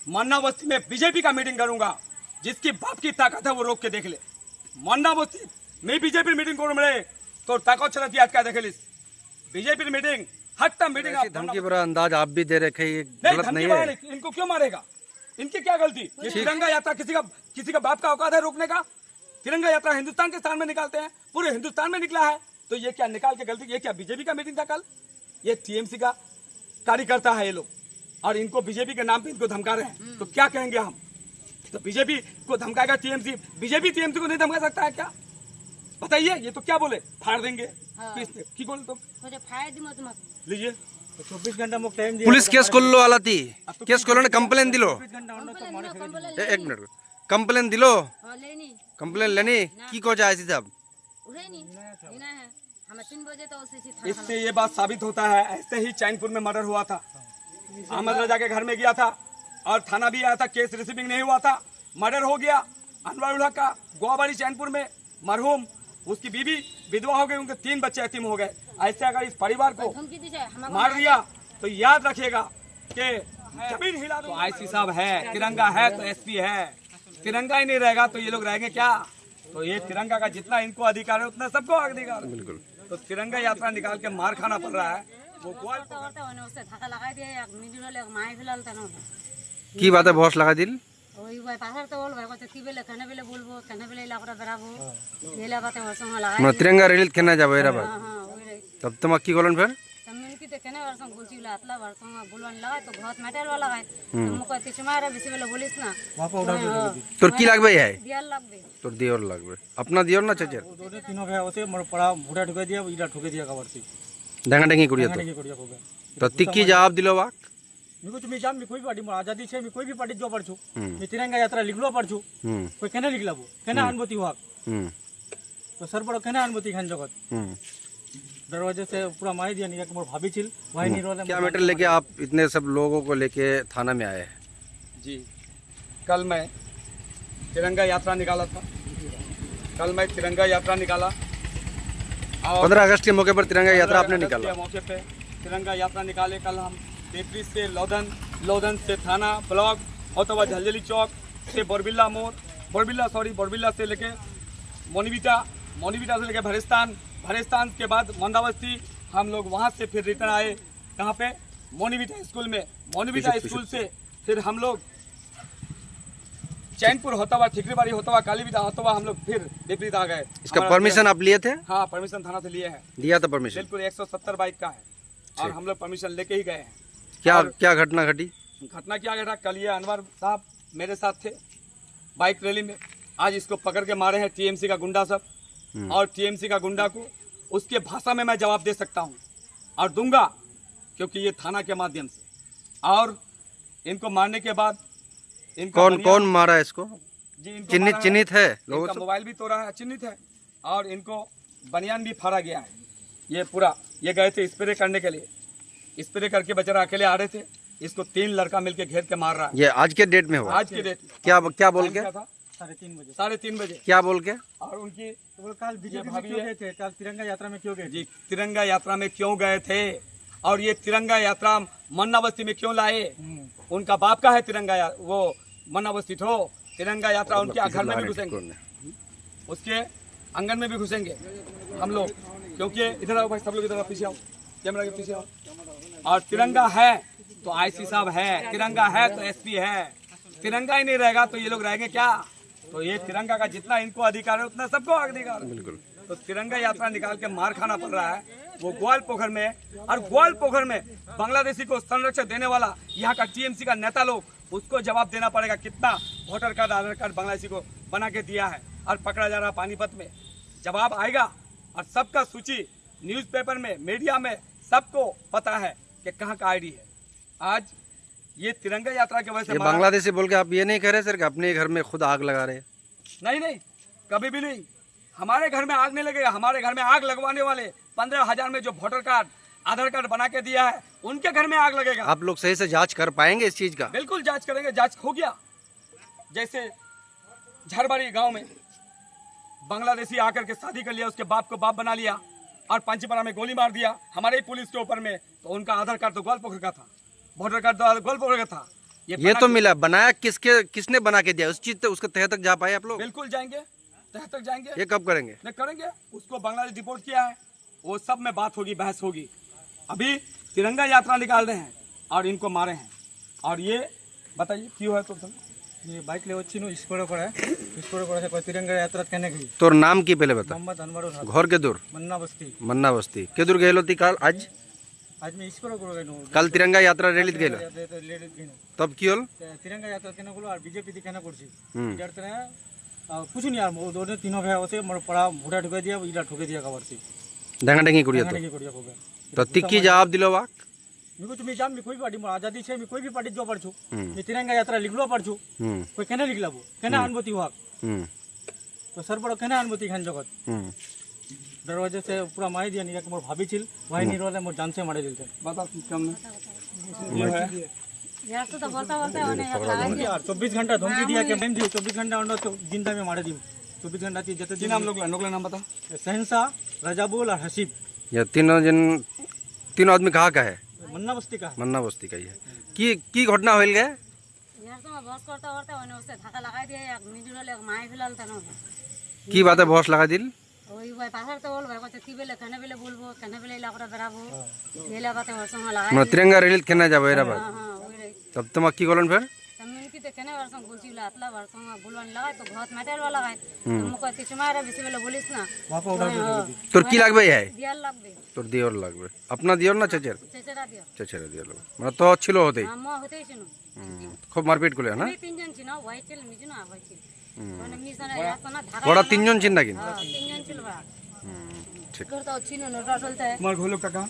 मन्ना बस्ती में बीजेपी का मीटिंग करूंगा, जिसकी बाप की ताकत है वो रोक के देख ले। मन्ना बस्ती मैं बीजेपी मीटिंग करूं मेरे तो ताकत चलती आज क्या देख ली बीजेपी मीटिंग हट्टा मीटिंग। धमकी भरा अंदाज आप भी दे रखे, ये गलत नहीं है। इनको क्यों मारेगा? इनकी क्या गलती? ये तिरंगा यात्रा किसी का बाप का औकात है रोकने का? तिरंगा यात्रा हिंदुस्तान के स्थान में निकालते हैं, पूरे हिंदुस्तान में निकला है, तो ये क्या निकाल के गलती? ये क्या बीजेपी का मीटिंग था कल? ये टीएमसी का कार्यकर्ता है ये लोग, और इनको बीजेपी के नाम पे इनको धमका रहे हैं, तो क्या कहेंगे हम? तो बीजेपी को धमकाएगा टीएमसी? बीजेपी टीएमसी को नहीं धमका सकता है क्या? बताइए। ये तो क्या बोले, फाड़ देंगे की बोले तो लीजिए 24 घंटा मुझे टाइम दिया। पुलिस केस করলো আলাতি কেস করলো না কমপ্লেন দিলো 1 মিনিট কমপ্লেন দিলো কমপ্লেন लेनी की को जाए साहब इससे ये बात साबित होता है। ऐसे ही चैनपुर में मर्डर हुआ था, अहमद रजा के घर में गया था और थाना भी आया था, केस रिसीविंग नहीं हुआ था, मर्डर हो गया अनवर उल्ला का गोवाबाड़ी चैनपुर में। मरहूम उसकी बीवी विधवा हो गई, उनके 3 बच्चे यतीम हो गए। ऐसे अगर इस परिवार को मार दिया तो याद रखिएगा कि जमीन हिला दो। आईसी साहब है, तिरंगा है तो एसपी है, तिरंगा ही नहीं रहेगा तो ये लोग रहेंगे क्या? तो ये तिरंगा का जितना इनको अधिकार है उतना सबको अधिकार है। बिल्कुल। तो तिरंगा यात्रा निकाल के मार खाना पड़ रहा है। वो की बात है बॉस लगा दिल तिरंगा रैली केना जाबो एरा बात तब तुम की बोलन फिर তোর কি লাগবে है তোর দিওর লাগবে अपना दियोर ना चचर तीनों है ओसे मोर पड़ा भूटा ठुके दिया इरा ठुके दिया कवर से डांगा डांगी करिया तो तिक्की जवाब दिलो वाक मी कुछ मी जाम मी कोई पार्टी मोर आजादी छे मी कोई भी पार्टी जो पड़छु मी तिरंगा यात्रा लिखलो पड़छु कोई केने लिखलाबो केने अनुभूति हुआ तो सर बड़ केने अनुभूति खान जगत दरवाजे से पूरा मार दिया। नहीं मोर भाभी छिल वही नहीं रोले। क्या मैटर लेके आप इतने सब लोगों को लेके थाना में आए हैं? जी कल मैं तिरंगा यात्रा निकाला था, कल मैं तिरंगा यात्रा निकाला 15 अगस्त के मौके पर तिरंगा यात्रा आपने निकाला। मौके पे तिरंगा यात्रा निकाले कल हम टेकरी से लोधन से थाना ब्लॉक होता हुआ झलझली चौक से बोरबिल्ला से लेके मोनीबिटा से लेके भरेस्तान के बाद मंदाबस्ती हम लोग वहाँ से फिर रिटर्न आए। कहाँ पे? मोनीबिटा स्कूल में। मोनीबिटा स्कूल से फिर हम लोग चैनपुर होता हुआ ठिकरीबाड़ी होता हुआ कालीबिटा होता हुआ हम लोग फिर विपरीत आ गए। इसका परमिशन आप लिए थे? हाँ परमिशन थाना से लिए हैं। दिया था परमिशन? बिल्कुल 170 बाइक का है और हम लोग परमिशन लेके ही गए हैं। क्या घटना घटी? घटना क्या घटा? कल ये अनवर साहब मेरे साथ थे बाइक रैली में, आज इसको पकड़ के मारे हैं टीएमसी का गुंडा सब, और टीएमसी का गुंडा को उसके भाषा में मैं जवाब दे सकता हूं और दूंगा, क्योंकि ये थाना के माध्यम से। और इनको मारने के बाद कौन मारा है इसको? जी चिन्हित है लोगों का मोबाइल भी तोड़ा है, चिन्हित है, और इनको बनियान भी फाड़ा गया है। ये पूरा ये गए थे स्प्रे करने के लिए, स्प्रे करके बेचारा अकेले आ रहे थे, इसको 3 लड़का मिलके घेर के मार रहा है। ये आज के डेट में हुआ? आज के डेट। क्या बोल के? 3:30 बजे। क्या बोल के? और उनकी कल बीजेपी में क्यों गए थे? कल तिरंगा यात्रा में क्यों गए? जी तिरंगा यात्रा में क्यों गए थे और ये तिरंगा यात्रा मन्ना बस्ती में क्यों लाए? उनका बाप का है तिरंगा वो मन्ना बस्ती ठो तिरंगा यात्रा उनके घर में भी घुसेंगे, उसके आंगन में भी घुसेंगे हम लोग, क्योंकि इधर आओ भाई सब लोग, इधर पीछे आओ, कैमरा के पीछे आओ। और तिरंगा है तो आईसी साहब है, तिरंगा है तो एसपी है, तिरंगा ही नहीं रहेगा तो ये लोग रहेंगे क्या? तो ये तिरंगा का जितना इनको अधिकार है उतना सबको अधिकार है। बिल्कुल। तो तिरंगा यात्रा निकाल के मार खाना पड़ रहा है वो ग्वालपोखर में, और ग्वालपोखर में बांग्लादेशी को संरक्षण देने वाला यहाँ का टीएमसी का नेता लोग, उसको जवाब देना पड़ेगा कितना वोटर कार्ड आधार कार्ड बांग्लादेशी को बना के दिया है और पकड़ा जा रहा पानीपत में। जवाब आएगा और सबका सूची न्यूज़पेपर में मीडिया में सबको पता है कि कहाँ का आईडी है। आज ये तिरंगा यात्रा की वजह से बांग्लादेशी बोल के आप ये नहीं कह रहे सर कि अपने घर में खुद आग लगा रहे? नहीं, कभी भी नहीं। हमारे घर में आग नहीं लगेगा। हमारे घर में आग लगवाने वाले 15,000 में जो वोटर कार्ड आधार कार्ड बना के दिया है उनके घर में आग लगेगा। आप लोग सही से जांच कर पाएंगे इस चीज का? बिल्कुल जांच करेंगे। जांच हो गया, जैसे झरबाड़ी गांव में बांग्लादेशी आकर के शादी कर लिया, उसके बाप को बाप बना लिया और पंचपरा में गोली मार दिया हमारे पुलिस के ऊपर में, तो उनका आधार कार्ड तो ग्वालपोखर का था, वोटर कार्ड तो ग्वालपोखर का था। ये बना तो के- मिला, बनाया किसने बना के दिया, उस चीज उसके तह तक जा पाए आप लोग? बिल्कुल जाएंगे, तह तक जाएंगे, ये कब करेंगे? नहीं करेंगे। उसको बांग्लादेश डिपोर्ट किया है, वो सब में बात होगी, बहस होगी। अभी तिरंगा यात्रा निकाल रहे हैं और इनको मारे हैं। और ये बताइए क्यों है? तो ये बाइक ले వచ్చి ఇస్కోడ కూడా से कोई तिरंगा यात्रा कहने गई तोर नाम की पहले बता। मोहम्मद अनवरुल हक घर के दूर मन्ना बस्ती मन्ना बस्ती के दूर गए होती काल आज आज मैं इस्कोड করে গেল কাল তিরঙ্গা यात्रा रैली गए लेडीज গেল तब की होल? तिरंगा यात्रा कहने গুলো আর বিজেপি দি कहना করছি हम्म, যারতে না कुछ नहीं यार वो दोनों तीनों भाई होते मोर पड़ा भूटा ठुके दिया इला ठुके दिया खबर से डेंगा डेंगी कुड़िया तो कहने की करिया होगा तो तिक्की जवाब दिलो वाक। मी तुम्ही जाम मी कोई पार्टी मोर आजादी छे मी कोई भी पार्टी जो पड़छु हम्म, मी तिरंगा यात्रा लिखलो पड़छु हम्म, कोई कहने लिखलाबो कहना अनुमति हुआ हम्म, तो सर बड़ कहना अनुमति खान जगत हम्म। दरवाजे से पूरा मारी दिया निका मोर भाभी छिल वही निरोले मोर जान से मारे दिलते बता हमने ये है यार तो बोलता बोलता होने यार 24 घंटा धमकी दिया कि टाइम दियो 24 घंटा अंडर तो जिंदा में मारे दी 24 घंटा थी जते जी नाम लोग नोगला नाम बता। शहनशाह रजाबुल और हसीब ये तीनों आदमी कहाँ का है? मन्ना बस्ती का है। मन्ना बस्ती का ही है। की घटना होल गए? यार तो बस करता करता होने उससे धक्का लगा दिया एक मिजुनो ले माय फिलहाल तनो की बात है बॉस लगा दिल? ওই ভাই পাহাড় তো বল ভাই কত কি বেলে কেন বেলে বলবো কেন বেলে ইলাকা বেরাবো এই লাগাতে ওর সঙ্গে লাগাই मैं तिरंगा रैली खेलने जाबो एरा बात হ্যাঁ হ্যাঁ ওই রে तब तुम की कलन फिर? কমিউনিটি তে কেন ওর সঙ্গে বলছিল আতলা ওর সঙ্গে বুলওয়ান লাগাই তো ঘর ম্যাটার वाला লাগাই মুকো কিছু মারা বেশি বেলে বলিস না वहां पर उड़ा दिया তোর কি লাগবে है? দিয়াল লাগবে তোর দিওর লাগবে। अपना दियोर ना चचेर? চেচেরা দিও चचेर दियोर लगবে মানে তো ছিল হতেই। আমো হতেই ছিল খুব মারপিট করলে না? এই তিনজন ছিল হোয়াইট ছিল মিজুনো আবার ছিল মানে মিশনে আসনা ঢাকা বড় তিনজন চিন নাকি? হ্যাঁ তিনজন ছিল বড় ঠিক। घर तो अच्छी नोटा चलता है तुम्हारे घर लोग का कहाँ?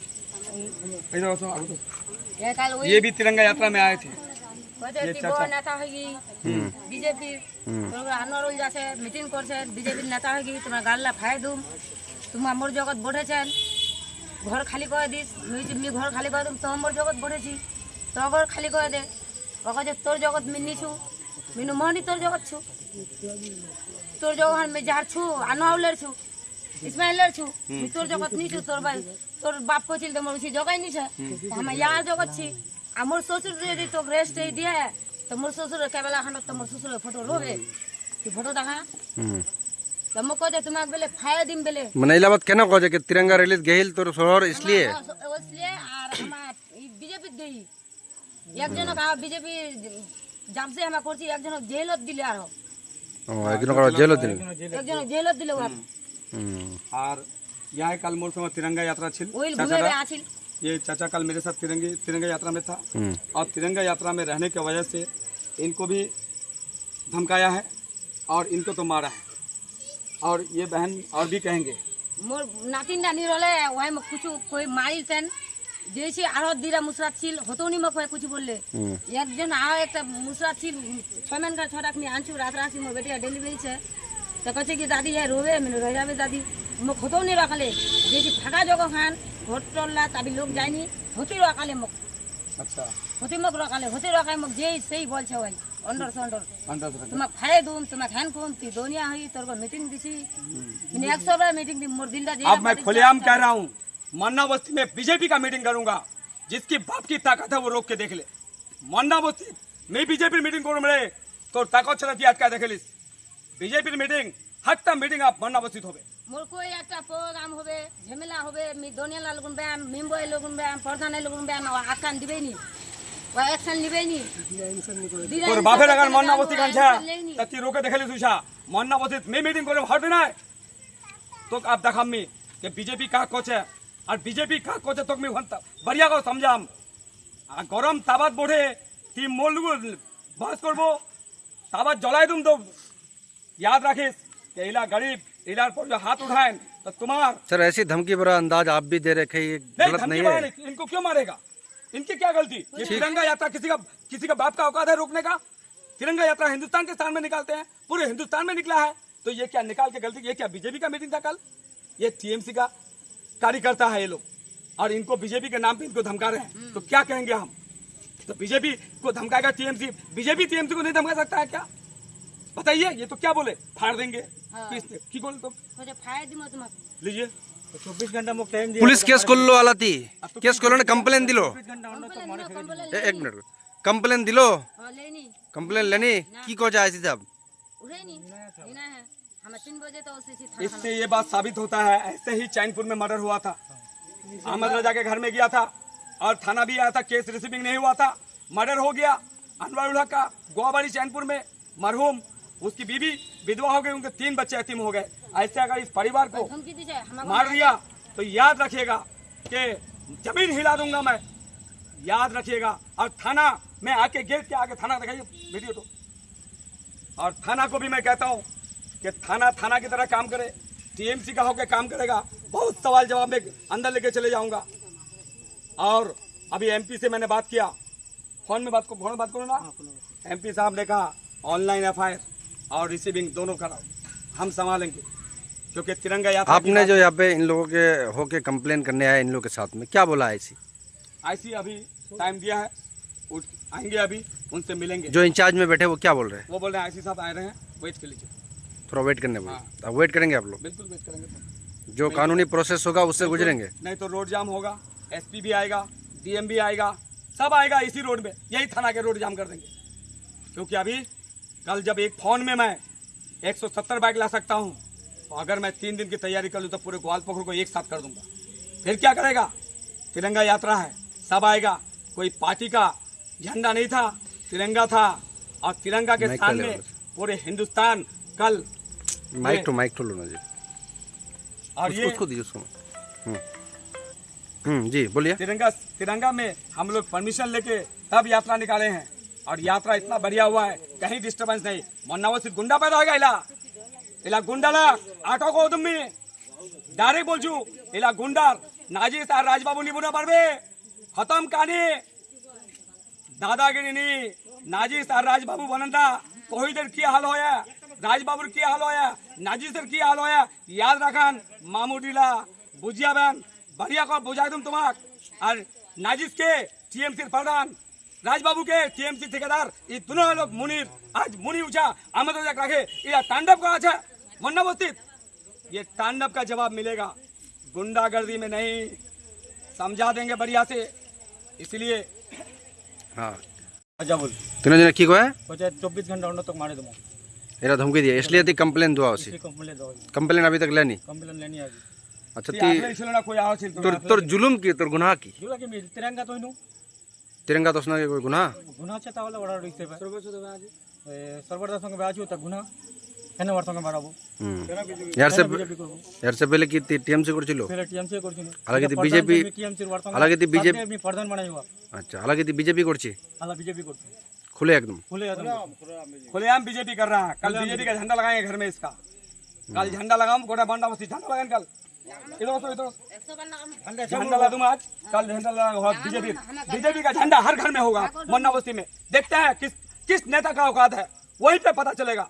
इधर आओ, आगे तो। ये कल वही ये भी तिरंगा यात्रा में आए थे। कहते तिब्बत नेता होगी बीजेपी তোমরা আনোয়ারুল যাচ্ছে মিটিং করছেন বিজেপির নেতা হয়ে গিয়ে তোমরা গাল্লা ফাই দুম তোমার মোর জগৎ বড়েছেন ঘর খালি করে দিস মি ঘর খালি করে দুম তো মোর জগৎ বড়েছি তো ঘর খালি করে দে ওকে যে তোর জগৎ মিন্নিছু মিনু মোহনি তোর জগৎ ছু তোর জগৎ মে যার ছু আনোয়ারুলের ছু ইসমাইলের ছু মি তোর জগৎ নিছু তোর ভাই তোর বাপ কছিল তো মোর উসি জগাই নিছে আমি ইয়ার জগৎ ছি আমার শ্বশুর যদি তো রেস্ট এই দিয়ে तो मोर ससुर केवला खंड तो मोर ससुर फोटो रोबे कि फोटो देखा तो मो कहते तुम्हारे बेले फाया दिन बेले মানে ইলা বাত কেন কয় যে তিরঙ্গা रैली গেল তোর শহর इसलिए इसलिए और हम बीजेपी गई एक जन का बीजेपी जब से हम करছি एक जन जेलत दिले আর ও একজন করে জেল দিল। एक जन जेलत दिले वो और यहाँ कल मोर समय तिरंगा यात्रा छिल ओइल चाचा घुमे का। आछिल ये चाचा कल मेरे साथ तिरंगा यात्रा में था और तिरंगा यात्रा में रहने की वजह से इनको भी धमकाया है और इनको तो मारा है। और ये बहन और भी कहेंगे मोर नातिन नानी रोले ওই মক কিছু কই মারিলতেন যেছি আরো দিরা মুসরাত ছিল হতোনি মক কিছু বললে একজন আর একটা মুসরাত ছিল 6 মান কা ছড়াক নি আনছু রাত রাত মোর বেটিয়া ডেলিভারি ছে তো কছে কি দাদি है रोवे मिन रह जावे दादी मक হতোনি রাখালে যেছি ফাঁকা জগহ খান ঘটলা তাবি লোক যায়নি হতি রাখালে মক अच्छा হতি মক রাখালে হতি রাখাই মক যেই সেই বলছে ওই अंडर अंडर अंदर তোমাক ফাড়ে দুম তোমাক হ্যান কোন তি দুনিয়া হই তোর मीटिंग दिसी मिन 100 बार मीटिंग दी मोर दिलदा जे अब मैं खुलेआम कह रहा हूँ मन्ना बस्ती में बीजेपी का मीटिंग करूंगा जिसकी बाप की ताकत है वो रोक के देख ले। मन्ना बस्ती मैं बीजेपी मीटिंग करूँ मेरे तो ताकत चला दिया क्या देख लिस बीजेपी मीटिंग हट्टा मीटिंग आप मन्ना बस्ती होबे मोर कोई একটা প্রোগ্রাম হবে ঝামেলা হবে মি দুনিয়া লালগুন ব্যায়াম মিম্বই লালগুন ব্যায়াম প্রধান লালগুন ব্যায়াম আকান দিবেনি ও অ্যাকশন নিবেনি তোর বাপের আগার মন্না বস্তি কানছা তাকি রোকে দেখলি তুইছা মন্না বস্তি মে মিটিং করে হটবে না তো आप দেখামমি যে বিজেপি কা কোচে আর বিজেপি কা কোচে তোক মি হন্তা বড়িয়া কো সমঝাম আর গরম তাবাত বড়ে তি মোলগু বাস করব তাবাত জ্বলাই দুম তো याद রাখিস कि इला गरीब इलार पर जो हाथ उठाएं तो तुम्हार सर ऐसी धमकी भरा अंदाज आप भी दे रखे ये नहीं गलत धमकी नहीं मारा है? नहीं, इनको क्यों मारेगा? इनकी क्या गलती? ये तिरंगा यात्रा किसी का बाप का औकात है रोकने का? तिरंगा यात्रा हिंदुस्तान के स्थान में निकालते हैं, पूरे हिंदुस्तान में निकला है, तो ये क्या निकाल के गलती? ये क्या बीजेपी का मीटिंग था कल? ये टीएमसी का कार्यकर्ता है ये लोग और इनको बीजेपी के नाम पे इनको धमका रहे हैं, तो क्या कहेंगे हम? तो बीजेपी को धमकाएगा टीएमसी, बीजेपी टीएमसी को नहीं धमका सकता है क्या? बताइए, ये तो क्या बोले फाड़ देंगे की बोले तो কছে ফায়া দিমো তোমাক लीजिए 24 घंटा मुक टाइम दिया পুলিশ কেস করলো আলাতি কেস করলো না কমপ্লেন দিল 24 घंटा अंडर तो কমপ্লেন এক মিনিট कंप्लेन दिलो लेनी कंप्लेन लेनी की को चाहे साहब उड़े नहीं बिना है हम 3 बजे तो उसी इससे ये बात साबित होता है, ऐसे ही चैनपुर में मर्डर हुआ था। अहमद रजा के घर में गया था और थाना भी आया था, केस रिसीविंग नहीं हुआ था, मर्डर हो गया। अनवर उल हक का गोवाबाड़ी चैनपुर में मरहूम, उसकी बीवी विधवा हो गई, उनके 3 बच्चे यतीम हो गए। ऐसे अगर इस परिवार को मार दिया तो याद रखिएगा कि जमीन हिला दूंगा मैं, याद रखिएगा। और थाना में आके गेट के आगे थाना दिखाइए वीडियो तो। और थाना को भी मैं कहता हूँ कि थाना की तरह काम करे, टीएमसी का होकर काम करेगा। बहुत सवाल जवाब में अंदर लेके चले जाऊंगा। और अभी एमपी से मैंने बात किया, फोन में बात करो ना। एमपी साहब ने कहा ऑनलाइन एफआईआर और रिसीविंग दोनों कराओ, हम संभालेंगे, क्योंकि तिरंगा यात्रा आपने जो यहाँ पे इन लोगों के होके कंप्लेन करने आए इन लोगों के साथ में क्या बोला ऐसी अभी टाइम दिया है, आएंगे अभी उनसे मिलेंगे। जो इंचार्ज में बैठे वो क्या बोल रहे हैं? वो बोल रहे हैं आईसी साहब आए रहे हैं, वेट कर लीजिए, थोड़ा वेट करने बोले। अब वेट करेंगे आप लोग? बिल्कुल वेट करेंगे। जो कानूनी प्रोसेस होगा उससे गुजरेंगे, नहीं तो रोड जाम होगा, एसपी भी आएगा, डीएम भी आएगा, सब आएगा इसी रोड में, यही थाना के रोड जाम कर देंगे। क्योंकि अभी कल जब एक फोन में मैं 170 बाइक ला सकता हूँ, तो अगर मैं 3 दिन की तैयारी कर लूँ तो पूरे ग्वालपोखर को एक साथ कर दूंगा। फिर क्या करेगा? तिरंगा यात्रा है, सब आएगा, कोई पार्टी का झंडा नहीं था, तिरंगा था। और तिरंगा के सामने पूरे हिंदुस्तान कल माइक तो लो ना जी, और ये उसको दीजिए उसको। जी बोलिए। तिरंगा में हम लोग परमिशन लेके तब यात्रा निकाले हैं, और यात्रा इतना बढ़िया हुआ है, कहीं डिस्टर्बेंस नहीं। मोन्नावसित गुंडा पैदा हो गया इला गुंडाला आटो को तुम्ही डायरेक्ट बोलछू इला गुंडार नाजिस और राजबाबू निबुना पारबे खत्म कहानी दादागिरी नहीं। नाजिस और राजबाबू बनंदा कोहिदर की हाल होया, राजबाबूर की हाल होया, नाजिसर की हाल होया, याद रखन मामूडीला बुझिया बहन बढ़िया कर बुझाई तुम तुम्हाक। और नाजिस के टीएमसी प्रधान, राजबाबू के टीएमसी ठेकेदार, ये दोनों लोग मुनीर आज मुनी ऊंचा अहमद रजा रखे ये तांडव का अच्छा मुन्ना बस्ती, ये तांडव का जवाब मिलेगा, गुंडागर्दी में नहीं, समझा देंगे बढ़िया से। इसलिए हाँ अच्छा बोल तीनों जन की है 24 घंटा अंदर तक मारे दूंगा। एरा धमकी दिया इसलिए थी कंप्लेन दुआ उसी कंप्लेन दो, कंप्लेन अभी तक लेनी। कंप्लेन लेनी है अभी। अच्छा कोई आओ तोर जुलुम की तोर गुनाह की जुला के मिल तिरंगा तो इनु तिरंगा तो उसने कोई गुनाह गुना छता वाला बड़ा रिश्ते पे सर्वदा संग बाजू त गुना केने वर्ष संग बाड़ाबो यार से पहले की टीएमसी করছিল पहले टीएमसी করছিল అలాగే बीजेपी टीएमसी वर्ष संग అలాగే बीजेपी আমি प्रधान बनाइवा। अच्छा అలాగే बीजेपी করছে हां बीजेपी করছে खुले एकदम खुलेआम बीजेपी कर रहा है। कल बीजेपी का झंडा लगाएंगे घर में इसका, कल झंडा लगाऊं गोटा बंडा बस्ती झंडा लगाएंगे कल झंडा ला दूंगा आज, कल झंडा लगाऊंगा बीजेपी का झंडा हर घर में होगा मुन्ना बस्ती में। देखते हैं किस नेता का औकात है, वहीं पे पता चलेगा।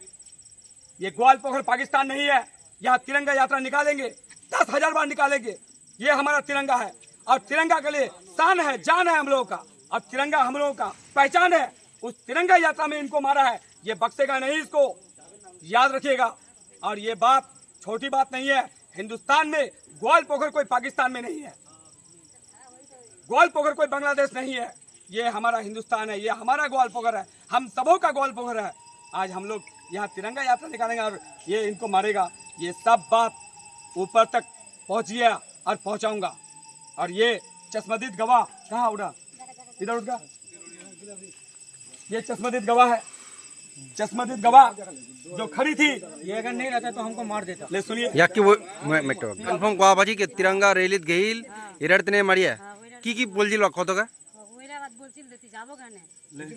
ये ग्वालपोखर पाकिस्तान नहीं है, यहाँ तिरंगा यात्रा निकालेंगे, 10,000 बार निकालेंगे। ये हमारा तिरंगा है और तिरंगा के लिए शान है, जान है हम लोगों का, और तिरंगा हम लोगों का पहचान है। उस तिरंगा यात्रा में इनको मारा है, ये बख्शेगा नहीं, इसको याद रखिएगा। और ये बात छोटी बात नहीं है, हिंदुस्तान में ग्वालपोखर कोई पाकिस्तान में नहीं है, ग्वालपोखर कोई बांग्लादेश नहीं है, ये हमारा हिंदुस्तान है, ये हमारा ग्वालपोखर है, हम सबों का ग्वालपोखर है। आज हम लोग यहाँ तिरंगा यात्रा निकालेंगे और ये इनको मारेगा। ये सब बात ऊपर तक पहुँच गया और पहुँचाऊंगा। और ये चश्मदीद गवाह कहाँ उड़ा, इधर उठ गया, ये चश्मदीद गवाह है, चश्मदीद गवाह जो खड़ी थी, ये अगर नहीं रहता तो हमको मार देता। ले सुनिए या कि वो मैं कन्फर्म को बाजी के तिरंगा रेलित गईल इरतने मारिया की बोलजिल कत का ওইরা বাদ বলছিল দেখি যাবো কেনে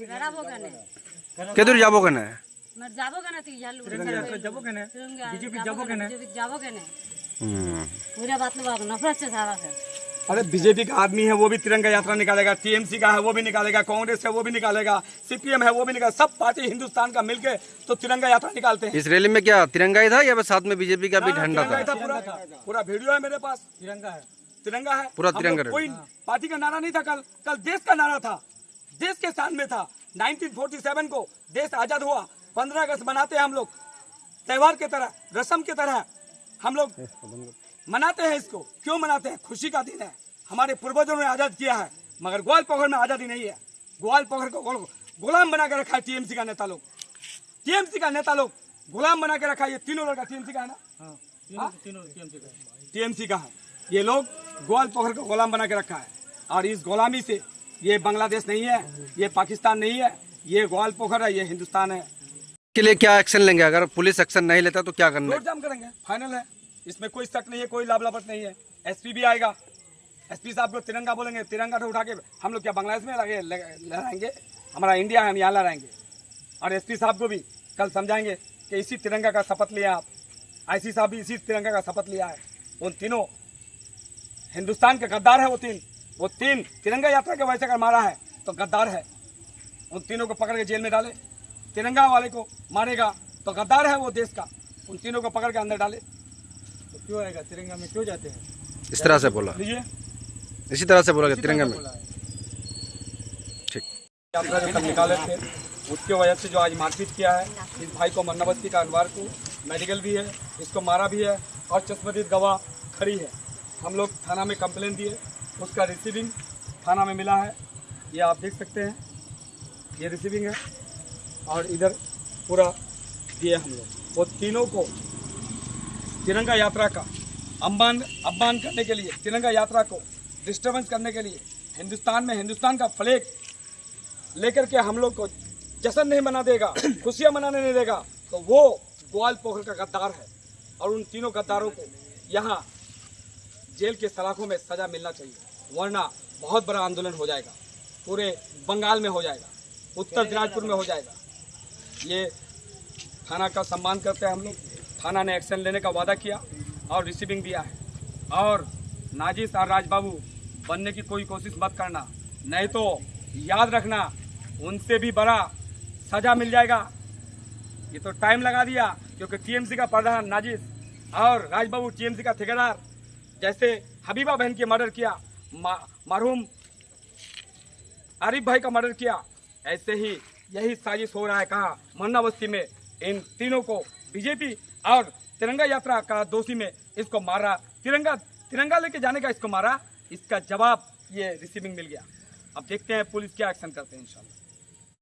বেড়াবো কেনে কেদুর যাবো কেনে मैं যাবো কেনে তুই জালু যাবো কেনে बीजेपी যাবো কেনে যাবো কেনে ওইরা বাতলো বাবা নফরত से सारा से। अरे बीजेपी का आदमी है वो भी तिरंगा यात्रा निकालेगा, टीएमसी का है वो भी निकालेगा, कांग्रेस है वो भी निकालेगा, सीपीएम है वो भी निकालेगा, सब पार्टी हिंदुस्तान का मिलके तो तिरंगा यात्रा निकालते हैं। इस रैली में क्या तिरंगा ही था या बस साथ में बीजेपी का भी झंडा था? पूरा वीडियो है मेरे पास, तिरंगा है, तिरंगा है पूरा तिरंगा। कोई पार्टी का नारा नहीं था, कल देश का नारा था, देश के साथ में था। 1947 को देश आजाद हुआ, 15 अगस्त मनाते हैं हम लोग त्योहार की तरह, रस्म की तरह हम लोग मनाते हैं। इसको क्यों मनाते हैं? खुशी का दिन है, हमारे पूर्वजों ने आजाद किया है, मगर ग्वालपोखर में आजादी नहीं है। ग्वाल पोखर को गुलाम बना के रखा है टीएमसी का नेता लोग। टीएमसी का नेता लोग गुलाम बना के रखा है। ये तीनों लड़का टीएमसी का है ना? तीनों टीएमसी का टीएमसी का है। ये लोग ग्वाल पोखर को गुलाम बना के रखा है। और इस गुलामी से ये बांग्लादेश नहीं है, ये पाकिस्तान नहीं है, ये ग्वाल पोखर है, ये हिंदुस्तान है। के लिए क्या एक्शन लेंगे? अगर पुलिस एक्शन नहीं लेता तो क्या करना है? रोड जाम करेंगे, फाइनल है। इसमें कोई शक नहीं है, कोई लाभ नहीं है। एसपी भी आएगा, एसपी साहब को तिरंगा बोलेंगे, तिरंगा तो उठा के हम लोग क्या बांग्लादेश में लहराएंगे? हमारा इंडिया है, हम यहाँ लहराएंगे। और एसपी साहब को भी कल समझाएंगे कि इसी तिरंगा का शपथ लिया आप। आईसी साहब भी इसी तिरंगा का शपथ लिया है। उन तीनों हिंदुस्तान के गद्दार है। वो तीन तिरंगा यात्रा के वैसे अगर मारा है तो गद्दार है। उन तीनों को पकड़ के जेल में डाले। तिरंगा वाले को मारेगा तो गद्दार है वो देश का। उन तीनों को पकड़ के अंदर डाले। तो क्यों आएगा तिरंगा में, क्यों जाते हैं? इस तरह से बोला, लीजिए, इसी तरह से बोला कि तिरंगा में। ठीक। यात्रा जो कल निकाले थे उसके वजह से जो आज मारपीट किया है इस भाई को, मन्नावस्ती का अनवार को, मेडिकल भी है, इसको मारा भी है और चश्मदीद गवाह खड़ी है। हम लोग थाना में कंप्लेन दिए, उसका रिसीविंग थाना में मिला है। ये आप देख सकते हैं, ये रिसीविंग है और इधर पूरा दिए हम लोग। वो तीनों को तिरंगा यात्रा का अपमान करने के लिए, तिरंगा यात्रा को डिस्टर्बेंस करने के लिए, हिंदुस्तान में हिंदुस्तान का फ्लैग लेकर के हम लोग को जश्न नहीं मना देगा, खुशियाँ मनाने नहीं देगा, तो वो ग्वाल पोखर का गद्दार है। और उन तीनों गद्दारों को यहाँ जेल के सलाखों में सजा मिलना चाहिए, वरना बहुत बड़ा आंदोलन हो जाएगा, पूरे बंगाल में हो जाएगा, उत्तर दिनाजपुर में हो जाएगा। ये थाना का सम्मान करते हैं हम लोग। थाना ने एक्शन लेने का वादा किया और रिसीविंग दिया है। और नाजिस और राजबाबू बनने की कोई कोशिश मत करना, नहीं तो याद रखना उनसे भी बड़ा सजा मिल जाएगा। ये तो टाइम लगा दिया क्योंकि टीएमसी का प्रधान नाजिस और राजबाबू टीएमसी का ठेकेदार, जैसे हबीबा बहन की मर्डर किया, मरहूम आरिफ भाई का मर्डर किया, ऐसे ही यही साजिश हो रहा है। कहा मन्नावस्ती में इन तीनों को बीजेपी और तिरंगा यात्रा का दोषी में इसको मारा, तिरंगा लेके जाने का इसको मारा। इसका जवाब ये रिसीविंग मिल गया। अब देखते हैं पुलिस क्या एक्शन करते हैं इंशाल्लाह।